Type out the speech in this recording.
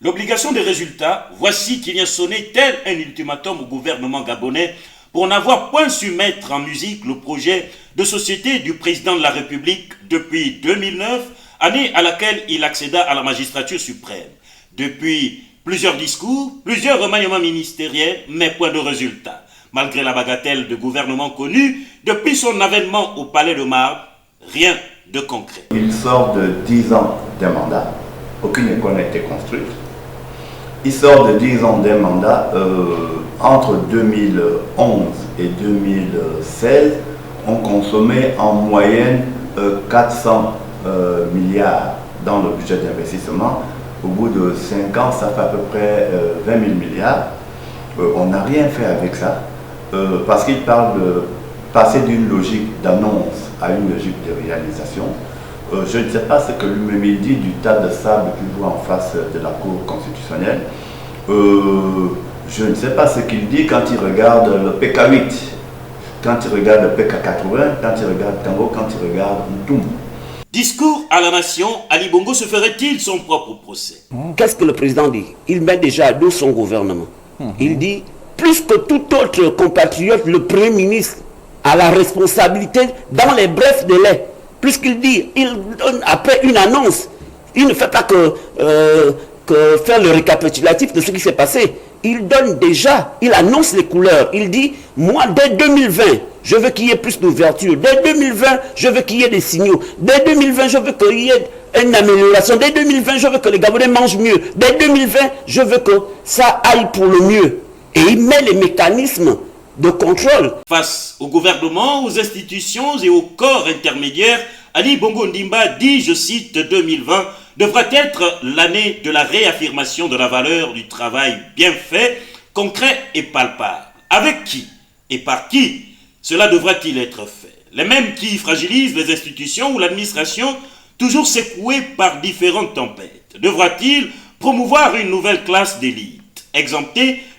L'obligation des résultats, voici qui vient sonner tel un ultimatum au gouvernement gabonais pour n'avoir point su mettre en musique le projet de société du président de la République depuis 2009, année à laquelle il accéda à la magistrature suprême. Depuis plusieurs discours, plusieurs remaniements ministériels, mais point de résultat. Malgré la bagatelle de gouvernement connu, depuis son avènement au Palais de Marbre, rien de concret. Il sort de 10 ans d'un mandat, aucune école n'a été construite. Il sort de 10 ans d'un mandat, entre 2011 et 2016, on consommait en moyenne 400 milliards dans le budget d'investissement. Au bout de 5 ans, ça fait à peu près 20 000 milliards. On n'a rien fait avec ça, parce qu'il parle de passer d'une logique d'annonce à une logique de réalisation. Je ne sais pas ce que lui-même il dit du tas de sable qu'il voit en face de la Cour constitutionnelle. Je ne sais pas ce qu'il dit quand il regarde le PK8, quand il regarde le PK80, quand il regarde Tango, quand il regarde Ntoum. Discours à la nation, Ali Bongo se ferait-il son propre procès? Qu'est-ce que le président dit? Il met déjà à dos son gouvernement. Il dit, plus que tout autre compatriote, le Premier ministre a la responsabilité dans les brefs délais. Puisqu'il dit, il donne après une annonce, il ne fait pas que faire le récapitulatif de ce qui s'est passé. Il donne déjà, il annonce les couleurs. Il dit, moi dès 2020, je veux qu'il y ait plus d'ouverture. Dès 2020, je veux qu'il y ait des signaux. Dès 2020, je veux qu'il y ait une amélioration. Dès 2020, je veux que les Gabonais mangent mieux. Dès 2020, je veux que ça aille pour le mieux. Et il met les mécanismes de contrôle. Face au gouvernement, aux institutions et aux corps intermédiaires, Ali Bongo Ondimba dit, je cite, 2020 devra être l'année de la réaffirmation de la valeur du travail bien fait, concret et palpable. Avec qui et par qui cela devra-t-il être fait? Les mêmes qui fragilisent les institutions ou l'administration, toujours secouées par différentes tempêtes. Devra-t-il promouvoir une nouvelle classe d'élite, exemptée